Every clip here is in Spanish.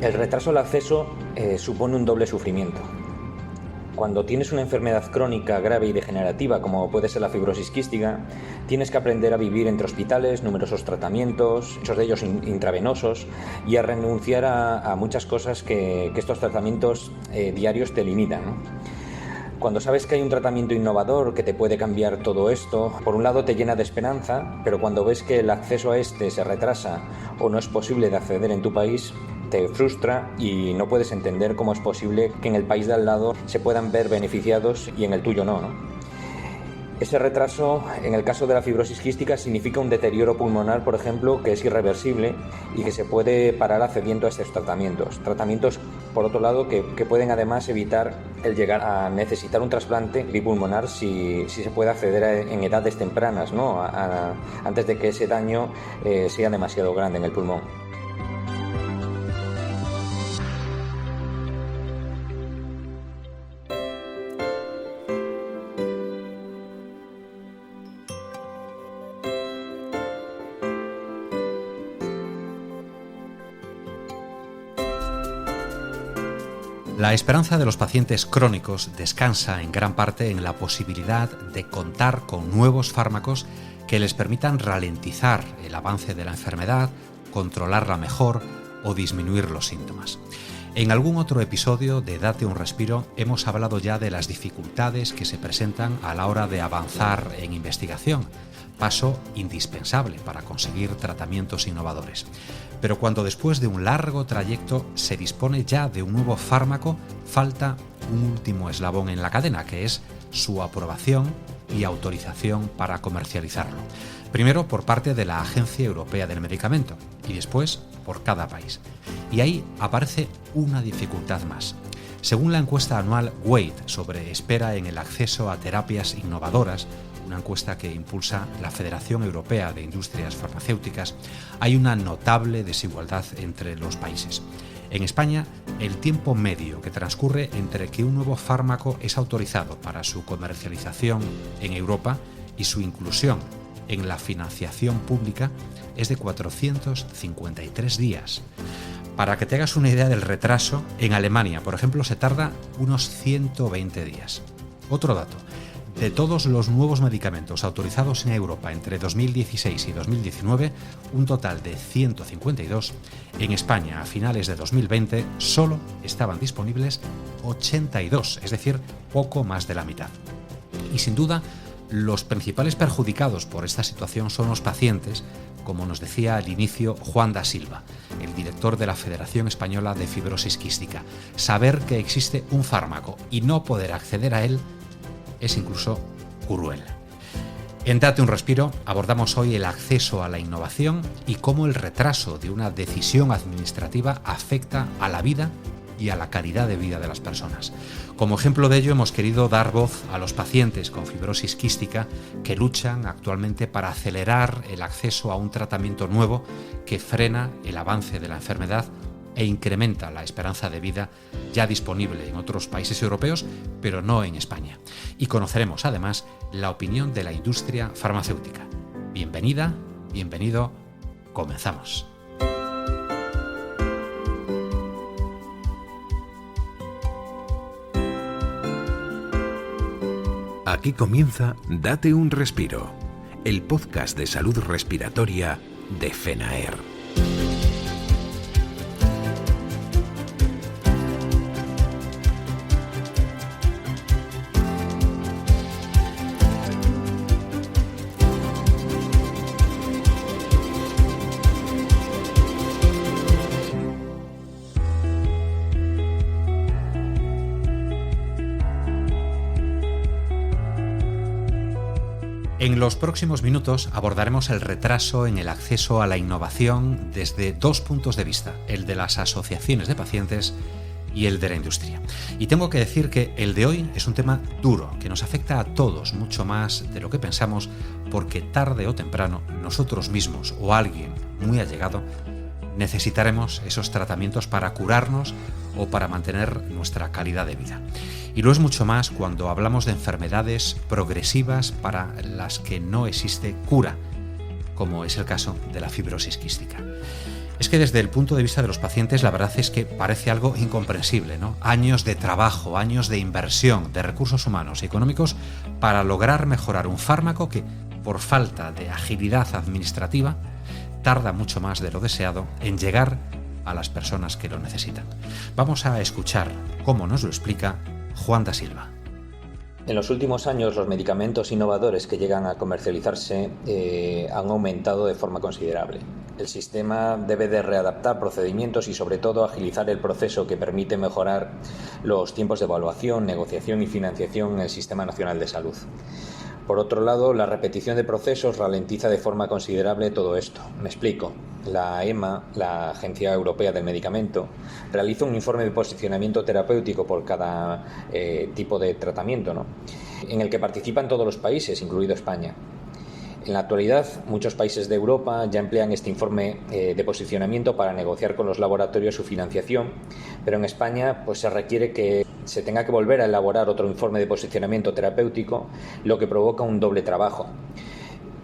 El retraso al acceso supone un doble sufrimiento. Cuando tienes una enfermedad crónica grave y degenerativa, como puede ser la fibrosis quística, tienes que aprender a vivir entre hospitales, numerosos tratamientos, muchos de ellos intravenosos, y a renunciar a muchas cosas que estos tratamientos diarios te limitan, ¿no? Cuando sabes que hay un tratamiento innovador que te puede cambiar todo esto, por un lado te llena de esperanza, pero cuando ves que el acceso a este se retrasa o no es posible de acceder en tu país, te frustra y no puedes entender cómo es posible que en el país de al lado se puedan ver beneficiados y en el tuyo no. Ese retraso, en el caso de la fibrosis quística, significa un deterioro pulmonar, por ejemplo, que es irreversible y que se puede parar accediendo a estos tratamientos. Tratamientos, por otro lado, que pueden además evitar el llegar a necesitar un trasplante bipulmonar si se puede acceder en edades tempranas, ¿no? Antes de que ese daño sea demasiado grande en el pulmón. La esperanza de los pacientes crónicos descansa en gran parte en la posibilidad de contar con nuevos fármacos que les permitan ralentizar el avance de la enfermedad, controlarla mejor o disminuir los síntomas. En algún otro episodio de Date un Respiro hemos hablado ya de las dificultades que se presentan a la hora de avanzar en investigación, paso indispensable para conseguir tratamientos innovadores. Pero cuando después de un largo trayecto se dispone ya de un nuevo fármaco, falta un último eslabón en la cadena, que es su aprobación y autorización para comercializarlo. Primero por parte de la Agencia Europea del Medicamento y después por cada país. Y ahí aparece una dificultad más. Según la encuesta anual WAIT sobre espera en el acceso a terapias innovadoras, una encuesta que impulsa la Federación Europea de Industrias Farmacéuticas, hay una notable desigualdad entre los países. En España, el tiempo medio que transcurre entre que un nuevo fármaco es autorizado para su comercialización en Europa y su inclusión en la financiación pública es de 453 días. Para que te hagas una idea del retraso, en Alemania, por ejemplo, se tarda unos 120 días. Otro dato. De todos los nuevos medicamentos autorizados en Europa entre 2016 y 2019, un total de 152, en España a finales de 2020 solo estaban disponibles 82, es decir, poco más de la mitad. Y sin duda, los principales perjudicados por esta situación son los pacientes, como nos decía al inicio Juan da Silva, el director de la Federación Española de Fibrosis Quística. Saber que existe un fármaco y no poder acceder a él es incluso cruel. En Date un Respiro abordamos hoy el acceso a la innovación y cómo el retraso de una decisión administrativa afecta a la vida y a la calidad de vida de las personas. Como ejemplo de ello hemos querido dar voz a los pacientes con fibrosis quística que luchan actualmente para acelerar el acceso a un tratamiento nuevo que frena el avance de la enfermedad e incrementa la esperanza de vida ya disponible en otros países europeos, pero no en España. Y conoceremos además la opinión de la industria farmacéutica. Bienvenida, bienvenido, comenzamos. Aquí comienza Date un Respiro, el podcast de salud respiratoria de FENAER. En los próximos minutos abordaremos el retraso en el acceso a la innovación desde dos puntos de vista, el de las asociaciones de pacientes y el de la industria. Y tengo que decir que el de hoy es un tema duro, que nos afecta a todos mucho más de lo que pensamos, porque tarde o temprano nosotros mismos o alguien muy allegado necesitaremos esos tratamientos para curarnos o para mantener nuestra calidad de vida. Y lo es mucho más cuando hablamos de enfermedades progresivas para las que no existe cura, como es el caso de la fibrosis quística. Es que desde el punto de vista de los pacientes, la verdad es que parece algo incomprensible, ¿no? Años de trabajo, años de inversión, de recursos humanos y económicos para lograr mejorar un fármaco que, por falta de agilidad administrativa, tarda mucho más de lo deseado en llegar a las personas que lo necesitan. Vamos a escuchar cómo nos lo explica Juan da Silva. En los últimos años, los medicamentos innovadores que llegan a comercializarse han aumentado de forma considerable. El sistema debe de readaptar procedimientos y, sobre todo, agilizar el proceso que permite mejorar los tiempos de evaluación, negociación y financiación en el Sistema Nacional de Salud. Por otro lado, la repetición de procesos ralentiza de forma considerable todo esto. Me explico. La EMA, la Agencia Europea del Medicamento, realiza un informe de posicionamiento terapéutico por cada tipo de tratamiento, ¿no? En el que participan todos los países, incluido España. En la actualidad, muchos países de Europa ya emplean este informe de posicionamiento para negociar con los laboratorios su financiación, pero en España pues, se requiere que se tenga que volver a elaborar otro informe de posicionamiento terapéutico, lo que provoca un doble trabajo,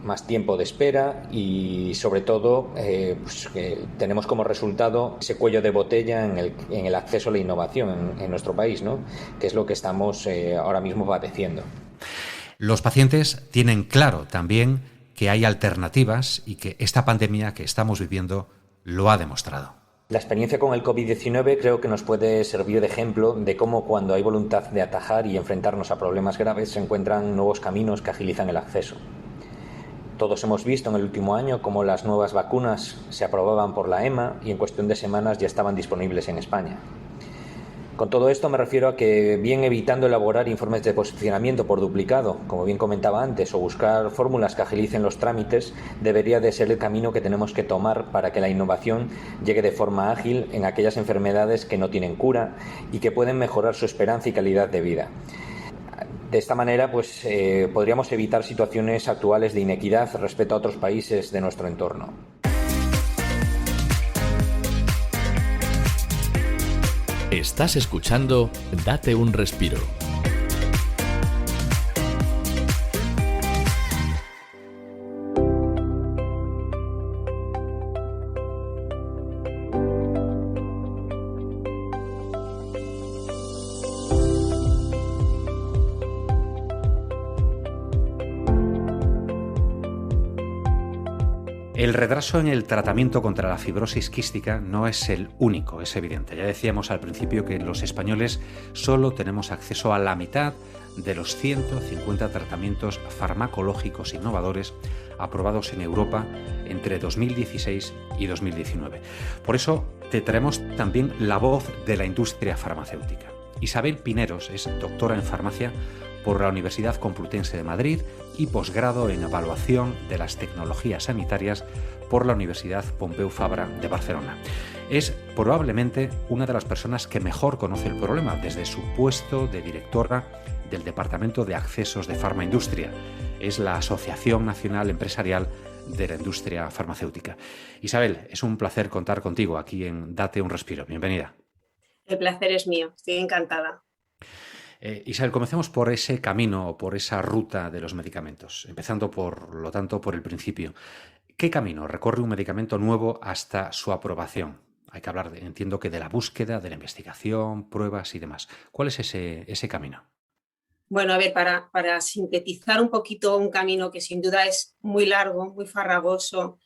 más tiempo de espera y, sobre todo, pues, que tenemos como resultado ese cuello de botella en el acceso a la innovación en nuestro país, ¿no? Que es lo que estamos ahora mismo padeciendo. Los pacientes tienen claro también que hay alternativas y que esta pandemia que estamos viviendo lo ha demostrado. La experiencia con el COVID-19 creo que nos puede servir de ejemplo de cómo, cuando hay voluntad de atajar y enfrentarnos a problemas graves, se encuentran nuevos caminos que agilizan el acceso. Todos hemos visto en el último año cómo las nuevas vacunas se aprobaban por la EMA y en cuestión de semanas ya estaban disponibles en España. Con todo esto me refiero a que, bien evitando elaborar informes de posicionamiento por duplicado, como bien comentaba antes, o buscar fórmulas que agilicen los trámites, debería de ser el camino que tenemos que tomar para que la innovación llegue de forma ágil en aquellas enfermedades que no tienen cura y que pueden mejorar su esperanza y calidad de vida. De esta manera, pues, podríamos evitar situaciones actuales de inequidad respecto a otros países de nuestro entorno. Estás escuchando Date un respiro. El retraso en el tratamiento contra la fibrosis quística no es el único, es evidente. Ya decíamos al principio que los españoles solo tenemos acceso a la mitad de los 150 tratamientos farmacológicos innovadores aprobados en Europa entre 2016 y 2019. Por eso te traemos también la voz de la industria farmacéutica. Isabel Pineros es doctora en farmacia por la Universidad Complutense de Madrid y posgrado en evaluación de las tecnologías sanitarias por la Universidad Pompeu Fabra de Barcelona. Es probablemente una de las personas que mejor conoce el problema desde su puesto de directora del Departamento de Accesos de Farmaindustria. Es la Asociación Nacional Empresarial de la Industria Farmacéutica. Isabel, es un placer contar contigo aquí en Date un Respiro. Bienvenida. El placer es mío, estoy encantada. Isabel, comencemos por ese camino, por esa ruta de los medicamentos, empezando por lo tanto por el principio. ¿Qué camino recorre un medicamento nuevo hasta su aprobación? Hay que hablar, entiendo que de la búsqueda, de la investigación, pruebas y demás. ¿Cuál es ese camino? Bueno, a ver, para sintetizar un poquito un camino que sin duda es muy largo, muy farragoso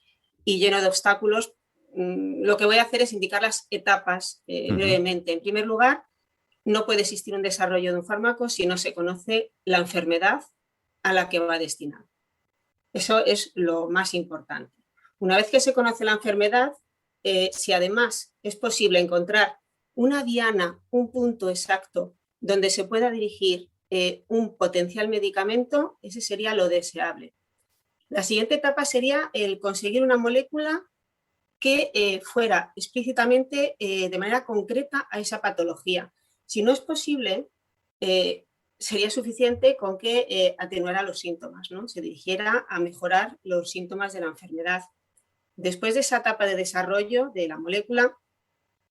y lleno de obstáculos, lo que voy a hacer es indicar las etapas brevemente. En primer lugar, no puede existir un desarrollo de un fármaco si no se conoce la enfermedad a la que va destinado. Eso es lo más importante. Una vez que se conoce la enfermedad, si además es posible encontrar una diana, un punto exacto donde se pueda dirigir un potencial medicamento, ese sería lo deseable. La siguiente etapa sería el conseguir una molécula que fuera explícitamente de manera concreta a esa patología. Si no es posible, sería suficiente con que atenuara los síntomas, ¿no? Se dirigiera a mejorar los síntomas de la enfermedad. Después de esa etapa de desarrollo de la molécula,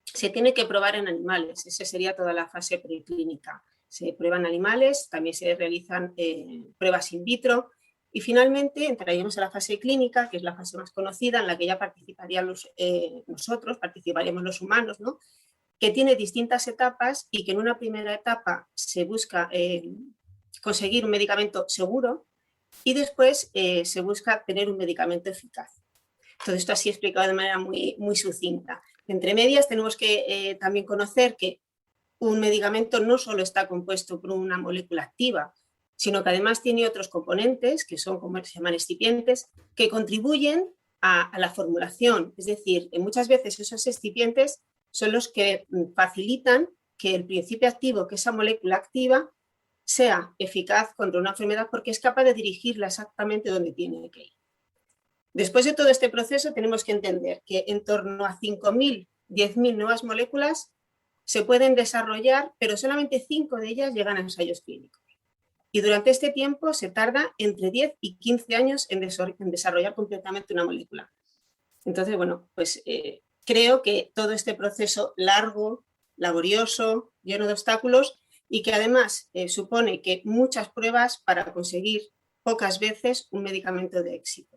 se tiene que probar en animales. Esa sería toda la fase preclínica. Se prueban animales, también se realizan pruebas in vitro Y finalmente entraríamos a la fase clínica, que es la fase más conocida, en la que ya participaríamos los humanos, ¿no? Que tiene distintas etapas y que en una primera etapa se busca conseguir un medicamento seguro y después se busca tener un medicamento eficaz. Todo esto así explicado de manera muy, muy sucinta. Entre medias tenemos que también conocer que un medicamento no solo está compuesto por una molécula activa, sino que además tiene otros componentes, que son, como se llaman, excipientes, que contribuyen a la formulación. Es decir, muchas veces esos excipientes son los que facilitan que el principio activo, que esa molécula activa, sea eficaz contra una enfermedad porque es capaz de dirigirla exactamente donde tiene que ir. Después de todo este proceso tenemos que entender que en torno a 5.000, 10.000 nuevas moléculas se pueden desarrollar, pero solamente 5 de ellas llegan a ensayos clínicos. Y durante este tiempo se tarda entre 10 y 15 años en desarrollar completamente una molécula. Entonces, bueno, pues creo que todo este proceso largo, laborioso, lleno de obstáculos y que además supone que muchas pruebas para conseguir pocas veces un medicamento de éxito.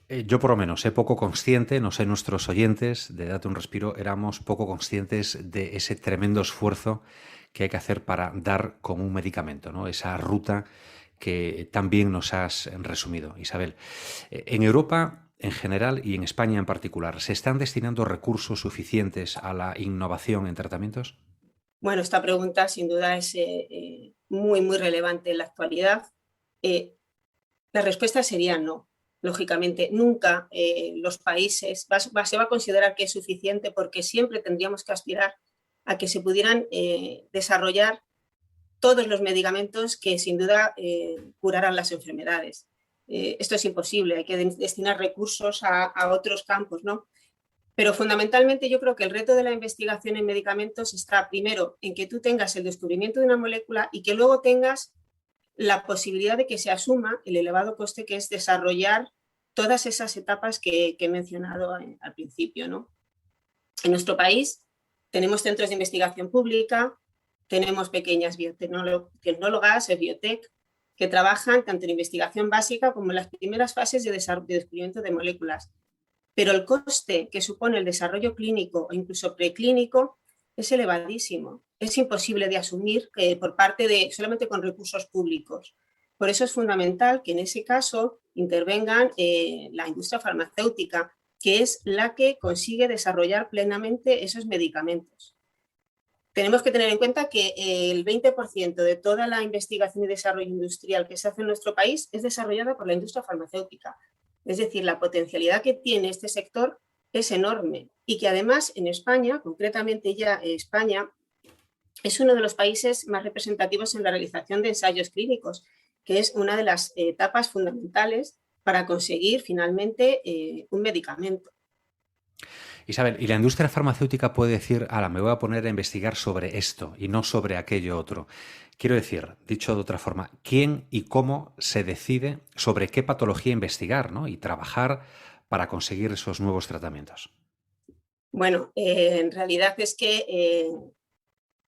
Yo por lo menos, poco consciente, no sé, nuestros oyentes de Date un Respiro, éramos poco conscientes de ese tremendo esfuerzo que hay que hacer para dar con un medicamento, ¿no? Esa ruta que también nos has resumido, Isabel. En Europa en general y en España en particular, ¿se están destinando recursos suficientes a la innovación en tratamientos? Bueno, esta pregunta sin duda es muy, muy relevante en la actualidad. La respuesta sería no. Lógicamente, nunca los países se va a considerar que es suficiente porque siempre tendríamos que aspirar a que se pudieran desarrollar todos los medicamentos que sin duda curaran las enfermedades. Esto es imposible, hay que destinar recursos a otros campos, ¿no? Pero fundamentalmente yo creo que el reto de la investigación en medicamentos está primero en que tú tengas el descubrimiento de una molécula y que luego tengas la posibilidad de que se asuma el elevado coste que es desarrollar todas esas etapas que he mencionado al principio, ¿no? En nuestro país tenemos centros de investigación pública, tenemos pequeñas biotecnólogas, biotech, que trabajan tanto en investigación básica como en las primeras fases de descubrimiento de moléculas. Pero el coste que supone el desarrollo clínico o incluso preclínico es elevadísimo. Es imposible de asumir por parte de solamente con recursos públicos. Por eso es fundamental que en ese caso intervengan la industria farmacéutica, que es la que consigue desarrollar plenamente esos medicamentos. Tenemos que tener en cuenta que el 20% de toda la investigación y desarrollo industrial que se hace en nuestro país es desarrollada por la industria farmacéutica. Es decir, la potencialidad que tiene este sector es enorme y que además en España, concretamente ya España, es uno de los países más representativos en la realización de ensayos clínicos, que es una de las etapas fundamentales para conseguir finalmente un medicamento. Isabel, ¿y la industria farmacéutica puede decir, me voy a poner a investigar sobre esto y no sobre aquello otro? Quiero decir, dicho de otra forma, ¿quién y cómo se decide sobre qué patología investigar, ¿no? Y trabajar para conseguir esos nuevos tratamientos? Bueno, en realidad es que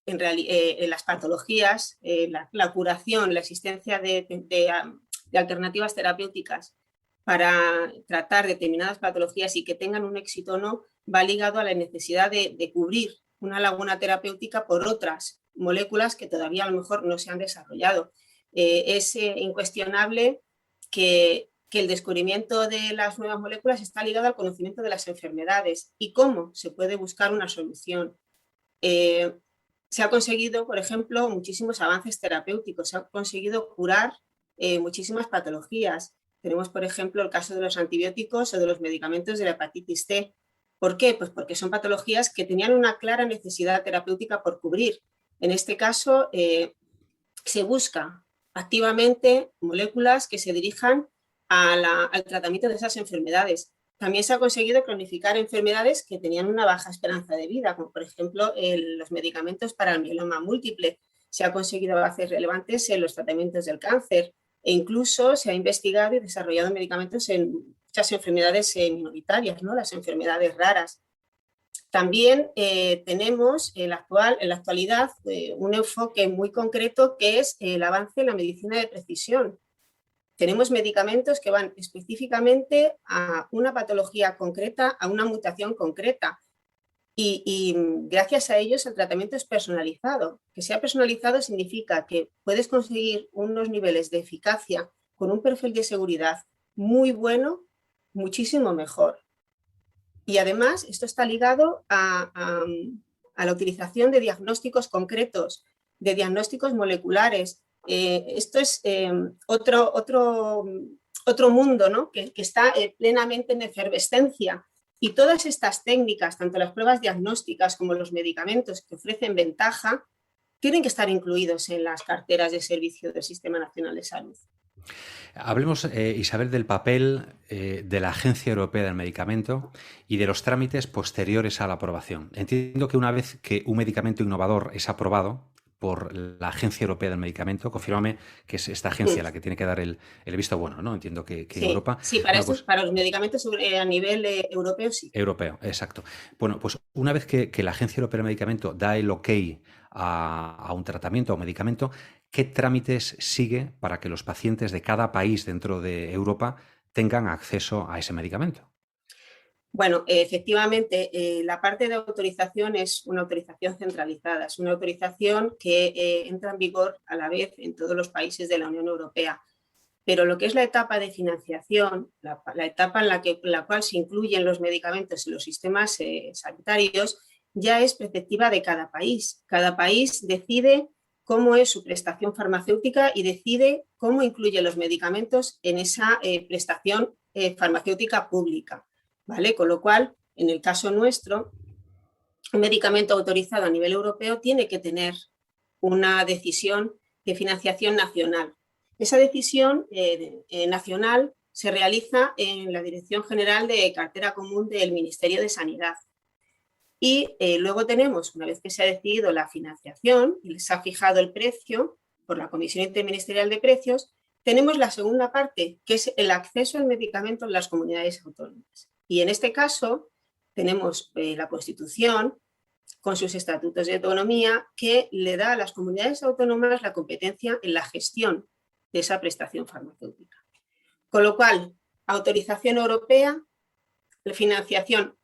en las patologías, la curación, la existencia de alternativas terapéuticas para tratar determinadas patologías y que tengan un éxito o no, va ligado a la necesidad de cubrir una laguna terapéutica por otras moléculas que todavía a lo mejor no se han desarrollado. Es incuestionable que el descubrimiento de las nuevas moléculas está ligado al conocimiento de las enfermedades y cómo se puede buscar una solución. Se ha conseguido, por ejemplo, muchísimos avances terapéuticos, se ha conseguido curar muchísimas patologías. Tenemos, por ejemplo, el caso de los antibióticos o de los medicamentos de la hepatitis C. ¿Por qué? Pues porque son patologías que tenían una clara necesidad terapéutica por cubrir. En este caso, se busca activamente moléculas que se dirijan al tratamiento de esas enfermedades. También se ha conseguido cronificar enfermedades que tenían una baja esperanza de vida, como por ejemplo los medicamentos para el mieloma múltiple. Se ha conseguido avances relevantes en los tratamientos del cáncer e incluso se ha investigado y desarrollado medicamentos en muchas enfermedades minoritarias, ¿no? Las enfermedades raras. También tenemos en la actualidad un enfoque muy concreto que es el avance en la medicina de precisión. Tenemos medicamentos que van específicamente a una patología concreta, a una mutación concreta. Y gracias a ellos el tratamiento es personalizado. Que sea personalizado significa que puedes conseguir unos niveles de eficacia con un perfil de seguridad muy bueno, muchísimo mejor. Y además esto está ligado a la utilización de diagnósticos concretos, de diagnósticos moleculares. Esto es otro mundo, ¿no? que está plenamente en efervescencia. Y todas estas técnicas, tanto las pruebas diagnósticas como los medicamentos que ofrecen ventaja, tienen que estar incluidos en las carteras de servicio del Sistema Nacional de Salud. Hablemos, Isabel, del papel de la Agencia Europea del Medicamento y de los trámites posteriores a la aprobación. Entiendo que una vez que un medicamento innovador es aprobado por la Agencia Europea del Medicamento, confírmame que es esta agencia la que tiene que dar el visto bueno, ¿no? Entiendo que sí, en Europa... Sí, para los medicamentos a nivel europeo sí. Europeo, exacto. Bueno, pues una vez que la Agencia Europea del Medicamento da el ok a un tratamiento, a un medicamento, ¿qué trámites sigue para que los pacientes de cada país dentro de Europa tengan acceso a ese medicamento? Bueno, efectivamente, la parte de autorización es una autorización centralizada, es una autorización que entra en vigor a la vez en todos los países de la Unión Europea. Pero lo que es la etapa de financiación, la etapa en la cual se incluyen los medicamentos en los sistemas sanitarios, ya es perspectiva de cada país. Cada país decide cómo es su prestación farmacéutica y decide cómo incluye los medicamentos en esa prestación farmacéutica pública, ¿vale? Con lo cual, en el caso nuestro, un medicamento autorizado a nivel europeo tiene que tener una decisión de financiación nacional. Esa decisión nacional se realiza en la Dirección General de Cartera Común del Ministerio de Sanidad. Y luego tenemos, una vez que se ha decidido la financiación y se ha fijado el precio por la Comisión Interministerial de Precios, tenemos la segunda parte, que es el acceso al medicamento en las comunidades autónomas. Y en este caso tenemos la Constitución con sus estatutos de autonomía que le da a las comunidades autónomas la competencia en la gestión de esa prestación farmacéutica. Con lo cual, autorización europea, financiación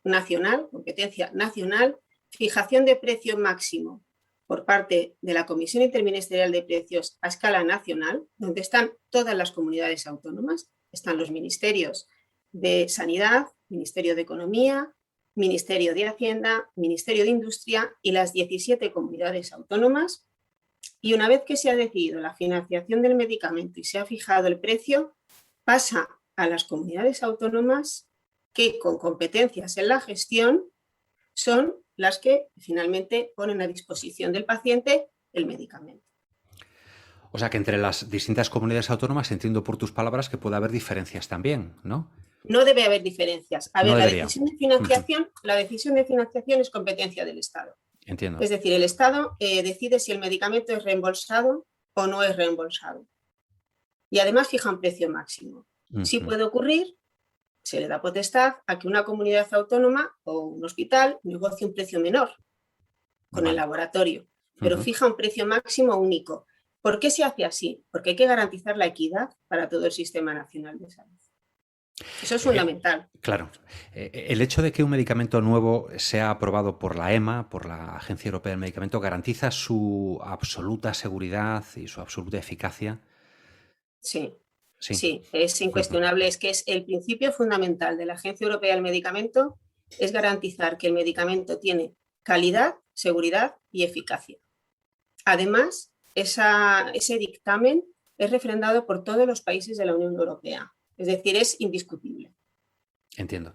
nacional, competencia nacional, fijación de precio máximo por parte de la Comisión Interministerial de Precios a escala nacional, donde están todas las comunidades autónomas, están los ministerios de Sanidad, Ministerio de Economía, Ministerio de Hacienda, Ministerio de Industria y las 17 comunidades autónomas. Y una vez que se ha decidido la financiación del medicamento y se ha fijado el precio, pasa a las comunidades autónomas que con competencias en la gestión son las que finalmente ponen a disposición del paciente el medicamento. O sea que entre las distintas comunidades autónomas entiendo por tus palabras que puede haber diferencias también, ¿no? No debe haber diferencias. A ver, No la debería. decisión de financiación es competencia del Estado. Entiendo. Es decir, el Estado decide si el medicamento es reembolsado o no es reembolsado. Y además fija un precio máximo. Sí puede ocurrir, se le da potestad a que una comunidad autónoma o un hospital negocie un precio menor con el laboratorio, pero fija un precio máximo único. ¿Por qué se hace así? Porque hay que garantizar la equidad para todo el Sistema Nacional de Salud. Eso es fundamental. Claro. El hecho de que un medicamento nuevo sea aprobado por la EMA, por la Agencia Europea del Medicamento, ¿garantiza su absoluta seguridad y su absoluta eficacia? Sí, es incuestionable. Es que es el principio fundamental de la Agencia Europea del Medicamento es garantizar que el medicamento tiene calidad, seguridad y eficacia. Además, ese dictamen es refrendado por todos los países de la Unión Europea. Es decir, es indiscutible. Entiendo.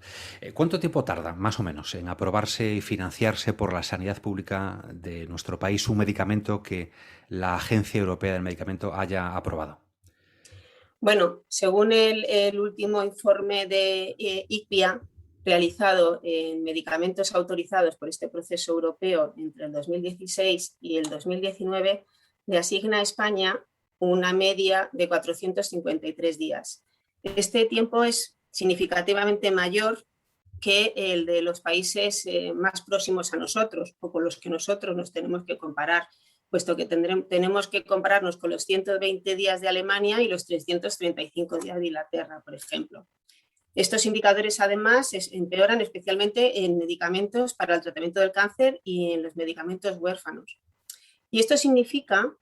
¿Cuánto tiempo tarda, más o menos, en aprobarse y financiarse por la sanidad pública de nuestro país un medicamento que la Agencia Europea del Medicamento haya aprobado? Bueno, según el último informe de ICVIA realizado en medicamentos autorizados por este proceso europeo entre el 2016 y el 2019, le asigna a España una media de 453 días. Este tiempo es significativamente mayor que el de los países más próximos a nosotros o con los que nosotros nos tenemos que comparar, puesto que tenemos que compararnos con los 120 días de Alemania y los 335 días de Inglaterra, por ejemplo. Estos indicadores, además, empeoran especialmente en medicamentos para el tratamiento del cáncer y en los medicamentos huérfanos. Y esto significa,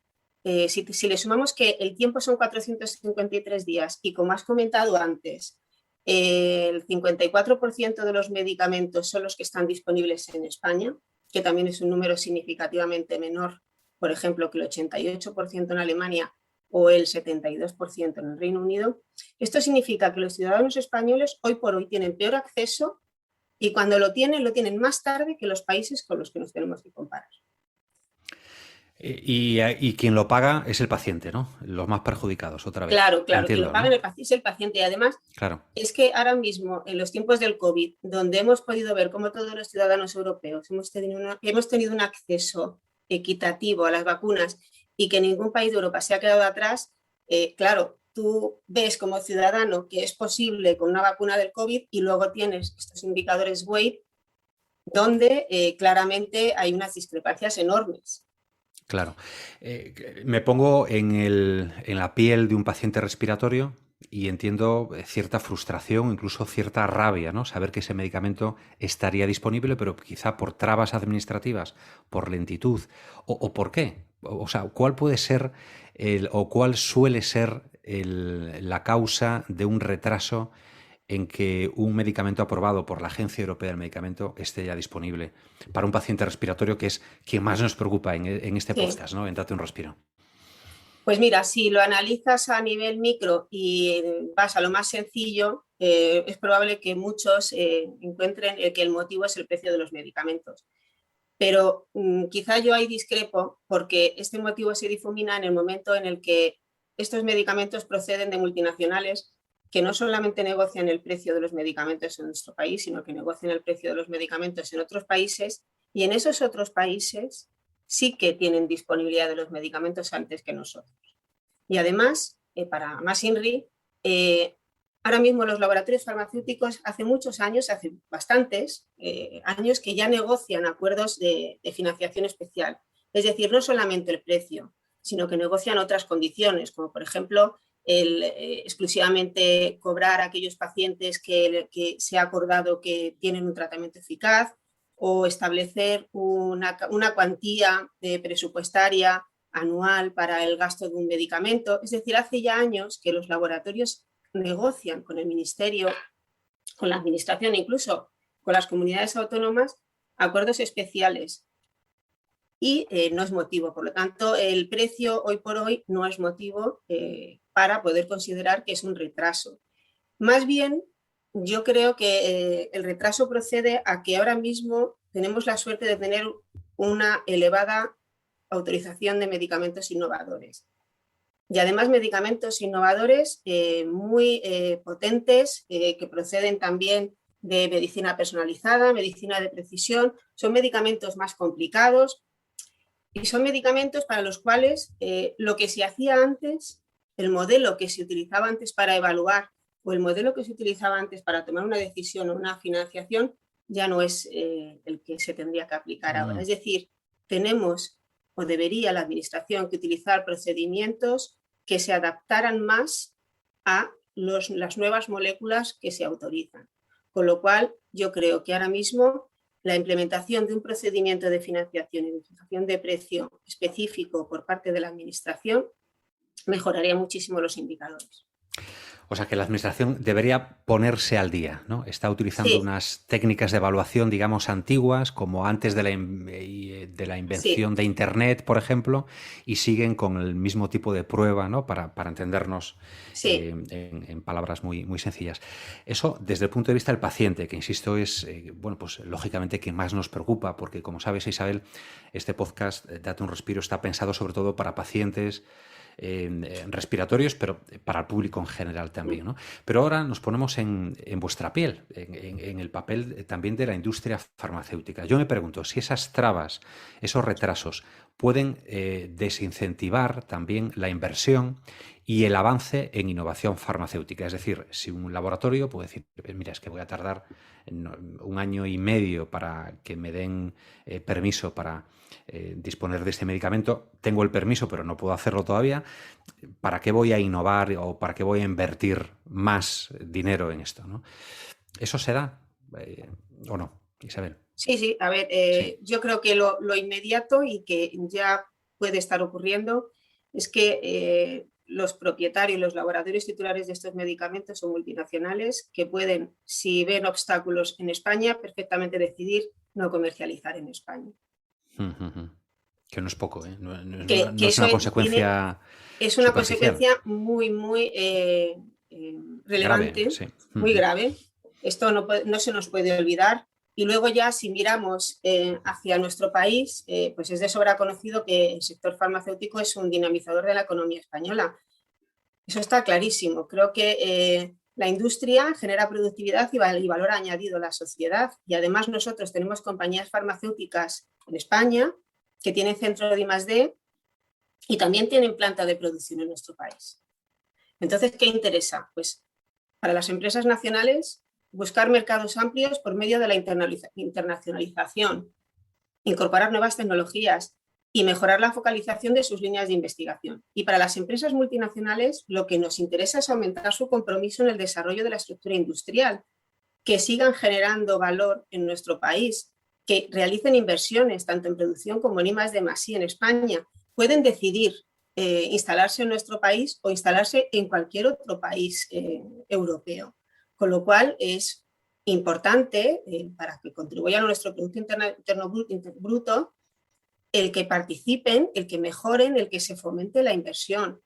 si le sumamos que el tiempo son 453 días y, como has comentado antes, el 54% de los medicamentos son los que están disponibles en España, que también es un número significativamente menor, por ejemplo, que el 88% en Alemania o el 72% en el Reino Unido. Esto significa que los ciudadanos españoles hoy por hoy tienen peor acceso y cuando lo tienen más tarde que los países con los que nos tenemos que comparar. Y quien lo paga es el paciente, ¿no? Los más perjudicados, otra vez. Claro, quien lo paga, ¿no?, es el paciente. Y además, claro, es que ahora mismo, en los tiempos del COVID, donde hemos podido ver cómo todos los ciudadanos europeos hemos tenido un acceso equitativo a las vacunas y que ningún país de Europa se ha quedado atrás, claro, tú ves como ciudadano que es posible con una vacuna del COVID y luego tienes estos indicadores WAID donde claramente hay unas discrepancias enormes. Claro. Me pongo en la piel de un paciente respiratorio y entiendo cierta frustración, incluso cierta rabia, ¿no? Saber que ese medicamento estaría disponible, pero quizá por trabas administrativas, por lentitud, o por qué. O sea, ¿cuál puede ser o cuál suele ser la causa de un retraso en que un medicamento aprobado por la Agencia Europea del Medicamento esté ya disponible para un paciente respiratorio, que es quien más nos preocupa en este podcast, ¿no? En Date un Respiro. Pues mira, si lo analizas a nivel micro y vas a lo más sencillo, es probable que muchos encuentren que el motivo es el precio de los medicamentos. Pero quizá yo ahí discrepo, porque este motivo se difumina en el momento en el que estos medicamentos proceden de multinacionales que no solamente negocian el precio de los medicamentos en nuestro país, sino que negocian el precio de los medicamentos en otros países, y en esos otros países sí que tienen disponibilidad de los medicamentos antes que nosotros. Y además, para más INRI, ahora mismo los laboratorios farmacéuticos hace muchos años, hace bastantes años, que ya negocian acuerdos de financiación especial. Es decir, no solamente el precio, sino que negocian otras condiciones, como por ejemplo exclusivamente cobrar a aquellos pacientes que se ha acordado que tienen un tratamiento eficaz, o establecer una cuantía presupuestaria anual para el gasto de un medicamento. Es decir, hace ya años que los laboratorios negocian con el ministerio, con la administración, incluso con las comunidades autónomas, acuerdos especiales. Y no es motivo, por lo tanto, el precio hoy por hoy no es motivo para poder considerar que es un retraso. Más bien, yo creo que el retraso procede a que ahora mismo tenemos la suerte de tener una elevada autorización de medicamentos innovadores. Y además medicamentos innovadores muy potentes, que proceden también de medicina personalizada, medicina de precisión. Son medicamentos más complicados y son medicamentos para los cuales lo que se hacía antes, el modelo que se utilizaba antes para evaluar o el modelo que se utilizaba antes para tomar una decisión o una financiación, ya no es el que se tendría que aplicar ahora. Es decir, tenemos o debería la administración que utilizar procedimientos que se adaptaran más a las nuevas moléculas que se autorizan. Con lo cual, yo creo que ahora mismo la implementación de un procedimiento de financiación y de fijación de precio específico por parte de la administración mejoraría muchísimo los indicadores. O sea que la administración debería ponerse al día, ¿no? Está utilizando unas técnicas de evaluación, digamos, antiguas, como antes de la invención de Internet, por ejemplo, y siguen con el mismo tipo de prueba, ¿no? Para entendernos en palabras muy, muy sencillas. Eso desde el punto de vista del paciente, que insisto es, bueno, pues lógicamente quien más nos preocupa, porque como sabes, Isabel, este podcast, Date un Respiro, está pensado sobre todo para pacientes respiratorios, pero para el público en general también, ¿no? Pero ahora nos ponemos en vuestra piel, en el papel también de la industria farmacéutica. Yo me pregunto si esas trabas, esos retrasos, pueden desincentivar también la inversión y el avance en innovación farmacéutica. Es decir, si un laboratorio puede decir, mira, es que voy a tardar 1 año y medio para que me den permiso para disponer de este medicamento, tengo el permiso pero no puedo hacerlo todavía, ¿para qué voy a innovar o para qué voy a invertir más dinero en esto, ¿no? ¿Eso se da o no, Isabel? Sí, a ver, Sí. yo creo que lo inmediato y que ya puede estar ocurriendo es que los propietarios, los laboratorios titulares de estos medicamentos son multinacionales que pueden, si ven obstáculos en España, perfectamente decidir no comercializar en España. Que no es poco, ¿eh? No Que es eso una consecuencia es una superficial. consecuencia muy Grave, relevante, sí. muy grave. Esto no se nos puede olvidar. Y luego ya si miramos hacia nuestro país, pues es de sobra conocido que el sector farmacéutico es un dinamizador de la economía española. Eso está clarísimo. Creo que la industria genera productividad y valor añadido a la sociedad. Y además nosotros tenemos compañías farmacéuticas en España que tienen centro de I+D y también tienen planta de producción en nuestro país. Entonces, ¿qué interesa? Pues para las empresas nacionales buscar mercados amplios por medio de la internacionalización, incorporar nuevas tecnologías y mejorar la focalización de sus líneas de investigación. Y para las empresas multinacionales lo que nos interesa es aumentar su compromiso en el desarrollo de la estructura industrial, que sigan generando valor en nuestro país, que realicen inversiones tanto en producción como en I+D+I en España. Pueden decidir instalarse en nuestro país o instalarse en cualquier otro país europeo. Con lo cual es importante para que contribuyan a nuestro Producto Interno Bruto el que participen, el que mejoren, el que se fomente la inversión.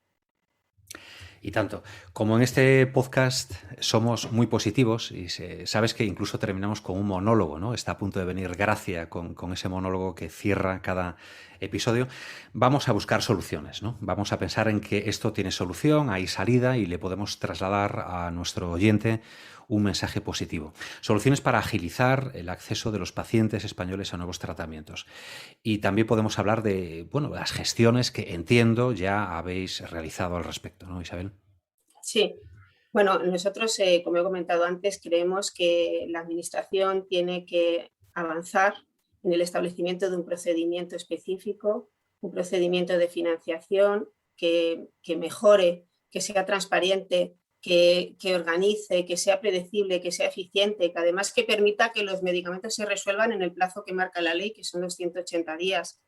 Y tanto. Como en este podcast somos muy positivos y sabes que incluso terminamos con un monólogo, ¿no? Está a punto de venir Gracia con ese monólogo que cierra cada episodio. Vamos a buscar soluciones, ¿no? Vamos a pensar en que esto tiene solución, hay salida y le podemos trasladar a nuestro oyente un mensaje positivo. Soluciones para agilizar el acceso de los pacientes españoles a nuevos tratamientos. Y también podemos hablar de, bueno, las gestiones que entiendo ya habéis realizado al respecto, ¿no, Isabel? Sí. Bueno, nosotros, como he comentado antes, creemos que la Administración tiene que avanzar en el establecimiento de un procedimiento específico, un procedimiento de financiación que mejore, que sea transparente, que organice, que sea predecible, que sea eficiente, que además que permita que los medicamentos se resuelvan en el plazo que marca la ley, que son los 180 días.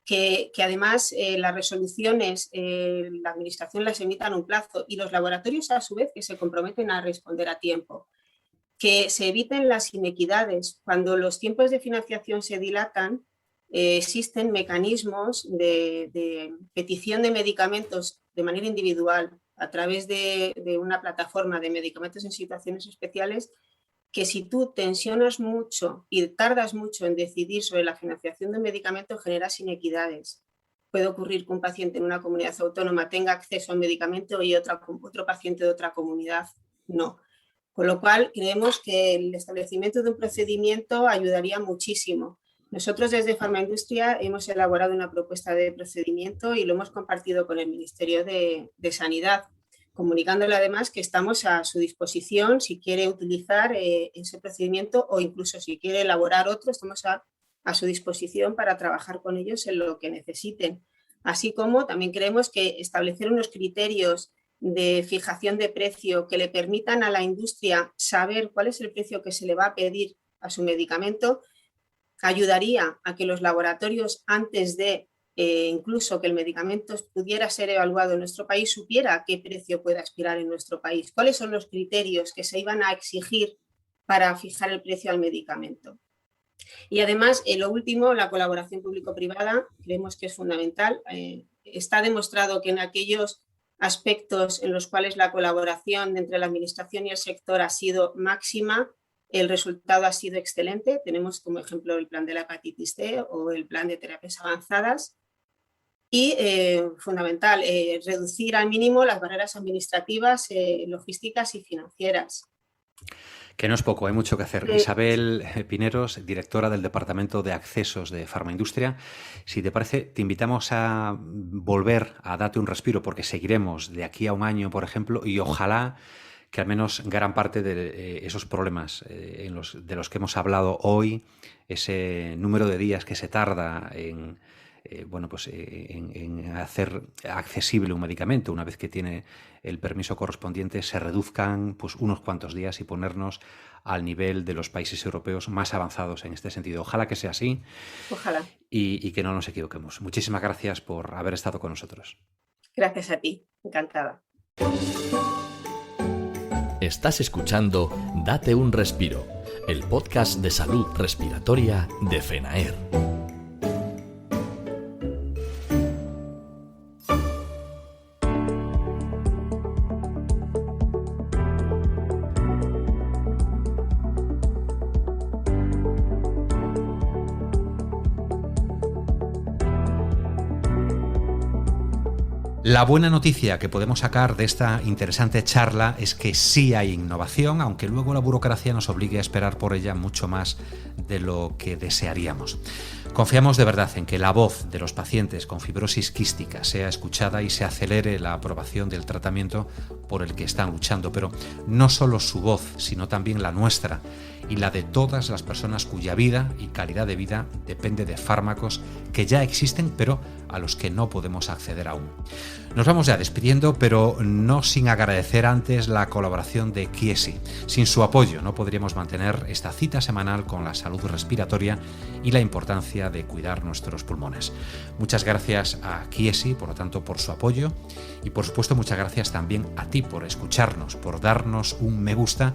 Que además las resoluciones, la Administración las emita en un plazo y los laboratorios a su vez que se comprometen a responder a tiempo. Que se eviten las inequidades. Cuando los tiempos de financiación se dilatan, existen mecanismos de petición de medicamentos de manera individual a través de una plataforma de medicamentos en situaciones especiales que si tú tensionas mucho y tardas mucho en decidir sobre la financiación de un medicamento, generas inequidades. Puede ocurrir que un paciente en una comunidad autónoma tenga acceso a un medicamento y otro paciente de otra comunidad no. Con lo cual, creemos que el establecimiento de un procedimiento ayudaría muchísimo. Nosotros desde Farmaindustria hemos elaborado una propuesta de procedimiento y lo hemos compartido con el Ministerio de Sanidad, comunicándole además que estamos a su disposición si quiere utilizar ese procedimiento o incluso si quiere elaborar otro, estamos a su disposición para trabajar con ellos en lo que necesiten. Así como también creemos que establecer unos criterios de fijación de precio que le permitan a la industria saber cuál es el precio que se le va a pedir a su medicamento ayudaría a que los laboratorios antes de incluso que el medicamento pudiera ser evaluado en nuestro país, supiera a qué precio puede aspirar en nuestro país, cuáles son los criterios que se iban a exigir para fijar el precio al medicamento. Y además, lo último, la colaboración público-privada, creemos que es fundamental. Está demostrado que en aquellos aspectos en los cuales la colaboración entre la Administración y el sector ha sido máxima, el resultado ha sido excelente. Tenemos como ejemplo el plan de la hepatitis C o el plan de terapias avanzadas. Y fundamental, reducir al mínimo las barreras administrativas, logísticas y financieras. Que no es poco, hay mucho que hacer. Isabel Pineros, directora del Departamento de Accesos de Farmaindustria. Si te parece, te invitamos a volver a Date un Respiro, porque seguiremos de aquí a un año, por ejemplo, y ojalá que al menos gran parte de esos problemas de los que hemos hablado hoy, ese número de días que se tarda en hacer accesible un medicamento una vez que tiene el permiso correspondiente, se reduzcan pues unos cuantos días y ponernos al nivel de los países europeos más avanzados en este sentido. Ojalá que sea así. Ojalá. Y que no nos equivoquemos. Muchísimas gracias por haber estado con nosotros. Gracias a ti. Encantada. Estás escuchando Date un Respiro, el podcast de salud respiratoria de FENAER. La buena noticia que podemos sacar de esta interesante charla es que sí hay innovación, aunque luego la burocracia nos obligue a esperar por ella mucho más de lo que desearíamos. Confiamos de verdad en que la voz de los pacientes con fibrosis quística sea escuchada y se acelere la aprobación del tratamiento por el que están luchando, pero no solo su voz, sino también la nuestra y la de todas las personas cuya vida y calidad de vida depende de fármacos que ya existen, pero a los que no podemos acceder aún. Nos vamos ya despidiendo, pero no sin agradecer antes la colaboración de Chiesi. Sin su apoyo no podríamos mantener esta cita semanal con la salud respiratoria y la importancia de cuidar nuestros pulmones. Muchas gracias a Chiesi, por lo tanto, por su apoyo, y por supuesto muchas gracias también a ti por escucharnos, por darnos un me gusta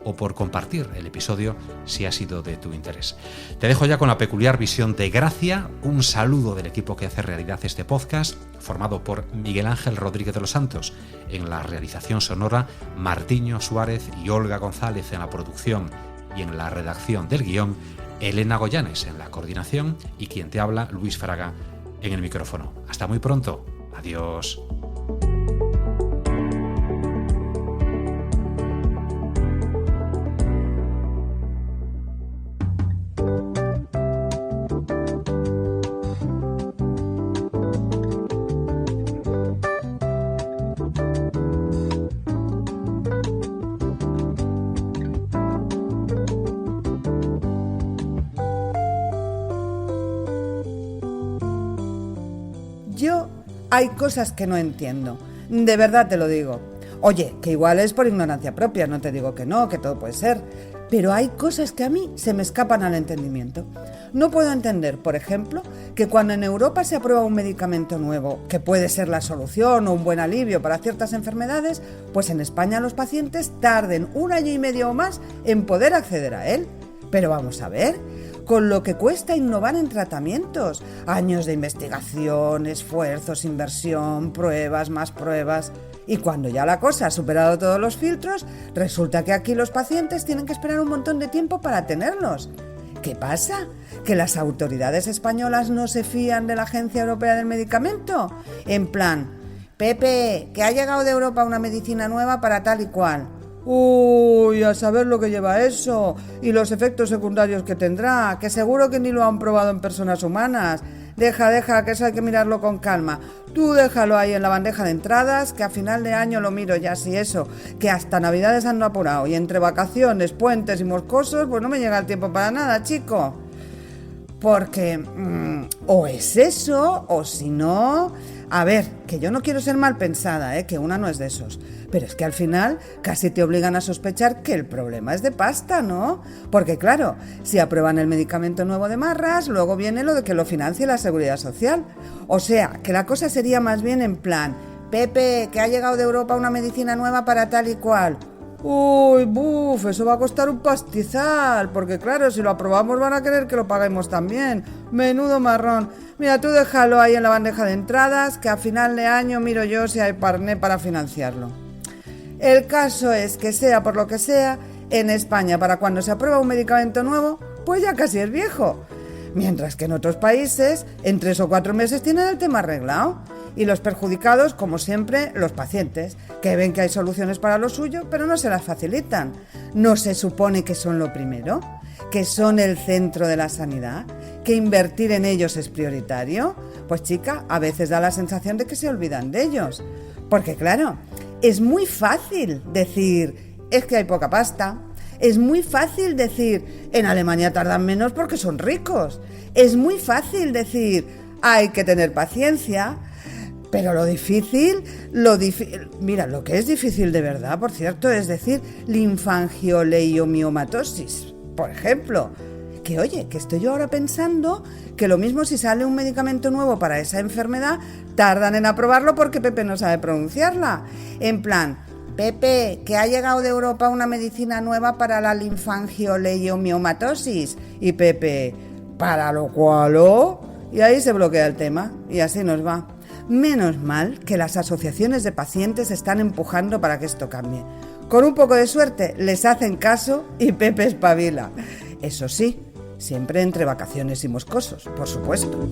o por compartir el episodio si ha sido de tu interés. Te dejo ya con la peculiar visión de Gracia. Un saludo del equipo que hace realidad este podcast, formado por Miguel Ángel Rodríguez de los Santos en la realización sonora, Martiño Suárez y Olga González en la producción y en la redacción del guión, Elena Goyanes en la coordinación y quien te habla, Luis Fraga, en el micrófono. Hasta muy pronto. Adiós. Hay cosas que no entiendo, de verdad te lo digo. Oye, que igual es por ignorancia propia, no te digo que no, que todo puede ser, pero hay cosas que a mí se me escapan al entendimiento. No puedo entender, por ejemplo, que cuando en Europa se aprueba un medicamento nuevo, que puede ser la solución o un buen alivio para ciertas enfermedades, pues en España los pacientes tarden 1 año y medio o más en poder acceder a él. Pero vamos a ver, con lo que cuesta innovar en tratamientos, años de investigación, esfuerzos, inversión, pruebas, más pruebas. Y cuando ya la cosa ha superado todos los filtros, resulta que aquí los pacientes tienen que esperar un montón de tiempo para tenerlos. ¿Qué pasa? ¿Que las autoridades españolas no se fían de la Agencia Europea del Medicamento? En plan, Pepe, que ha llegado de Europa una medicina nueva para tal y cual. Uy, a saber lo que lleva eso y los efectos secundarios que tendrá, que seguro que ni lo han probado en personas humanas. Deja, que eso hay que mirarlo con calma. Tú déjalo ahí en la bandeja de entradas, que a final de año lo miro ya, si eso, que hasta Navidades ando apurado y entre vacaciones, puentes y moscosos, pues no me llega el tiempo para nada, chico. Porque o es eso, o si no... A ver, que yo no quiero ser mal pensada, que una no es de esos. Pero es que al final casi te obligan a sospechar que el problema es de pasta, ¿no? Porque claro, si aprueban el medicamento nuevo de marras, luego viene lo de que lo financie la Seguridad Social. O sea, que la cosa sería más bien en plan, Pepe, que ha llegado de Europa una medicina nueva para tal y cual. Uy, buf, eso va a costar un pastizal, porque claro, si lo aprobamos van a querer que lo paguemos también. Menudo marrón. Mira, tú déjalo ahí en la bandeja de entradas, que a final de año miro yo si hay parné para financiarlo. El caso es que sea por lo que sea, en España para cuando se aprueba un medicamento nuevo, pues ya casi es viejo. Mientras que en otros países, en 3 o 4 meses tienen el tema arreglado. Y los perjudicados, como siempre, los pacientes, que ven que hay soluciones para lo suyo, pero no se las facilitan. ¿No se supone que son lo primero? ¿Que son el centro de la sanidad? ¿Que invertir en ellos es prioritario? Pues chica, a veces da la sensación de que se olvidan de ellos. Porque claro, es muy fácil decir, es que hay poca pasta. Es muy fácil decir, en Alemania tardan menos porque son ricos. Es muy fácil decir, hay que tener paciencia. Pero lo difícil, mira, lo que es difícil de verdad, por cierto, es decir, linfangioleiomyomatosis, por ejemplo. Que oye, que estoy yo ahora pensando que lo mismo si sale un medicamento nuevo para esa enfermedad, tardan en aprobarlo porque Pepe no sabe pronunciarla. En plan, Pepe, que ha llegado de Europa una medicina nueva para la linfangioleiomyomatosis. Y Pepe, ¿para lo cual? Y ahí se bloquea el tema y así nos va. Menos mal que las asociaciones de pacientes están empujando para que esto cambie. Con un poco de suerte les hacen caso y Pepe espabila. Eso sí, siempre entre vacaciones y moscosos, por supuesto.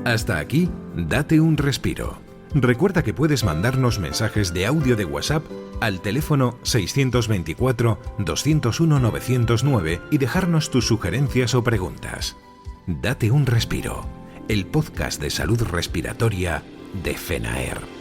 Hasta aquí, date un respiro. Recuerda que puedes mandarnos mensajes de audio de WhatsApp al teléfono 624-201-909 y dejarnos tus sugerencias o preguntas. Date un respiro, el podcast de salud respiratoria de FENAER.